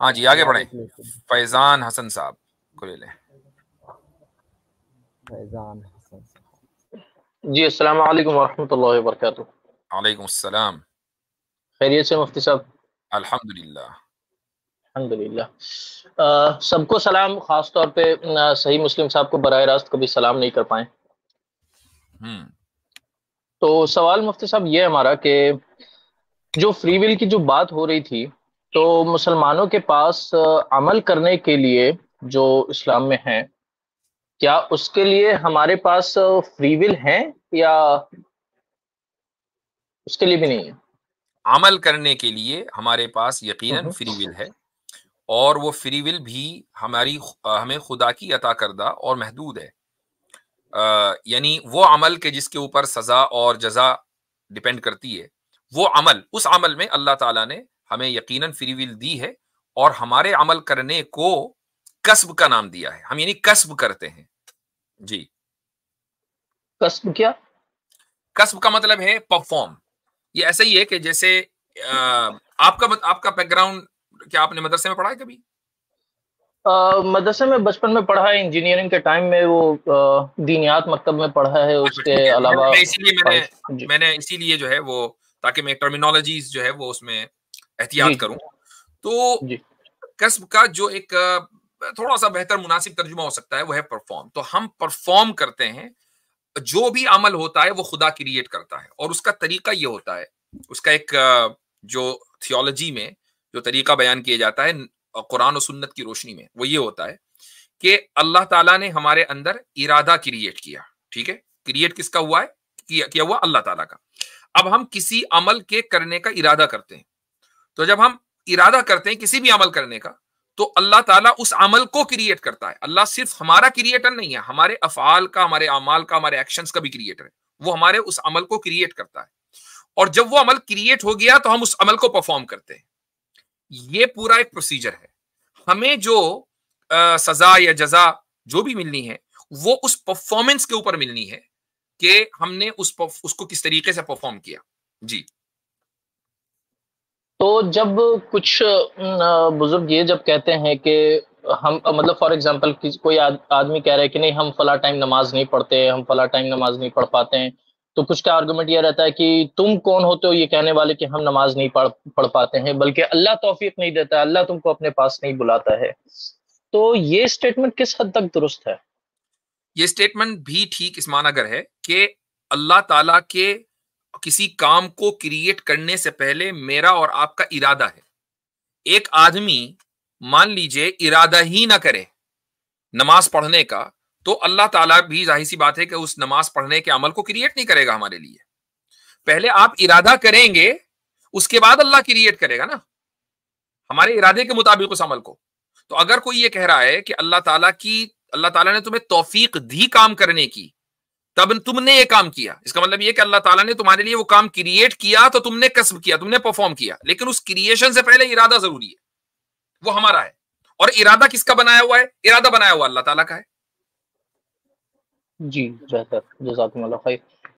ہاں جی آگے بڑھیں. فیضان حسن صاحب کو لے لیں. فیضان حسن صاحب. جی السلام علیکم ورحمۃ اللہ وبرکاتہ. وعلیکم السلام. خیریت سے مفتی صاحب؟ الحمدللہ. الحمدللہ. سب کو سلام، خاص طور پہ صحیح مسلم صاحب کو براہ راست کبھی سلام نہیں کر پائیں. تو سوال مفتی صاحب یہ ہمارا کہ جو فری ول کی جو بات ہو رہی تھی، تو مسلمانوں کے پاس عمل کرنے کے لیے جو اسلام میں ہے، کیا اس کے لیے ہمارے پاس فری ول ہے یا اس کے لیے بھی نہیں ہے؟ عمل کرنے کے لیے ہمارے پاس یقیناً فری ول ہے، اور وہ فری ول بھی ہمیں خدا کی عطا کردہ اور محدود ہے. یعنی وہ عمل کے جس کے اوپر سزا اور جزا ڈیپینڈ کرتی ہے، وہ عمل، اس عمل میں اللہ تعالیٰ نے ہمیں یقیناً فری ول دی ہے، اور ہمارے عمل کرنے کو کسب کا نام دیا ہے. ہم یعنی کسب کرتے ہیں. جی. کسب کیا؟ کسب کا مطلب ہے پرفارم. یہ ایسا ہی ہے کہ جیسے آپ کا بیک گراؤنڈ، کیا آپ نے مدرسے میں پڑھا ہے کبھی؟ مدرسے میں بچپن میں پڑھا ہے، انجینئرنگ کے ٹائم میں وہ دینیات مکتب میں پڑھا ہے، اس کے علاوہ میں نے اسی لیے جو ہے وہ، تاکہ میں ٹرمینالوجیز جو ہے وہ اس میں احتیاط کروں. تو کسب کا جو ایک تھوڑا سا بہتر مناسب ترجمہ ہو سکتا ہے وہ ہے پرفارم. تو ہم پرفارم کرتے ہیں. جو بھی عمل ہوتا ہے وہ خدا کریٹ کرتا ہے، اور اس کا طریقہ یہ ہوتا ہے، اس کا ایک جو تھیولوجی میں جو طریقہ بیان کیا جاتا ہے قرآن و سنت کی روشنی میں، وہ یہ ہوتا ہے کہ اللہ تعالیٰ نے ہمارے اندر ارادہ کریٹ کیا. ٹھیک ہے، کریٹ کس کا ہوا ہے؟ کیا ہوا اللہ تعالیٰ کا. اب ہم کسی عمل کے کرنے کا ارادہ کرتے ہیں. تو جب ہم ارادہ کرتے ہیں کسی بھی عمل کرنے کا، تو اللہ تعالیٰ اس عمل کو کریٹ کرتا ہے. اللہ صرف ہمارا کریٹر نہیں ہے، ہمارے افعال کا، ہمارے اعمال کا، ہمارے ایکشنز کا بھی کریٹر ہے. وہ ہمارے اس عمل کو کریٹ کرتا ہے، اور جب وہ عمل کریٹ ہو گیا تو ہم اس عمل کو پرفارم کرتے ہیں. یہ پورا ایک پروسیجر ہے. ہمیں جو سزا یا جزا جو بھی ملنی ہے، وہ اس پرفارمنس کے اوپر ملنی ہے کہ ہم نے اس کو کس طریقے سے پرفارم کیا. جی. تو جب کچھ بزرگ یہ جب کہتے ہیں کہ ہم، مطلب فار ایگزامپل کوئی آدمی کہہ رہا ہے کہ نہیں ہم فلاں ٹائم نماز نہیں پڑھتے، ہم فلاں ٹائم نماز نہیں پڑھ پاتے ہیں، تو کچھ کا آرگومنٹ یہ رہتا ہے کہ تم کون ہوتے ہو یہ کہنے والے کہ ہم نماز نہیں پڑھ پاتے ہیں، بلکہ اللہ توفیق نہیں دیتا ہے، اللہ تم کو اپنے پاس نہیں بلاتا ہے. تو یہ اسٹیٹمنٹ کس حد تک درست ہے؟ یہ اسٹیٹمنٹ بھی ٹھیک اس معنی اگر ہے کہ اللہ تعالیٰ کے کسی کام کو کریٹ کرنے سے پہلے میرا اور آپ کا ارادہ ہے. ایک آدمی مان لیجئے ارادہ ہی نہ کرے نماز پڑھنے کا، تو اللہ تعالیٰ بھی ظاہر سی بات ہے کہ اس نماز پڑھنے کے عمل کو کریٹ نہیں کرے گا ہمارے لیے. پہلے آپ ارادہ کریں گے، اس کے بعد اللہ کریٹ کرے گا نا، ہمارے ارادے کے مطابق اس عمل کو. تو اگر کوئی یہ کہہ رہا ہے کہ اللہ تعالیٰ نے تمہیں توفیق دی کام کرنے کی، تب تم نے یہ کام کیا، اس کا مطلب یہ کہ اللہ تعالیٰ نے تمہارے لیے وہ کام کریٹ کیا، تو تم نے کسب کیا، تم نے پرفارم کیا. لیکن اس کریشن سے پہلے ارادہ ضروری ہے، وہ ہمارا ہے. اور ارادہ کس کا بنایا ہوا ہے؟ ارادہ بنایا ہوا اللہ تعالیٰ کا ہے. جی بہتر، جزاکم اللہ خیر.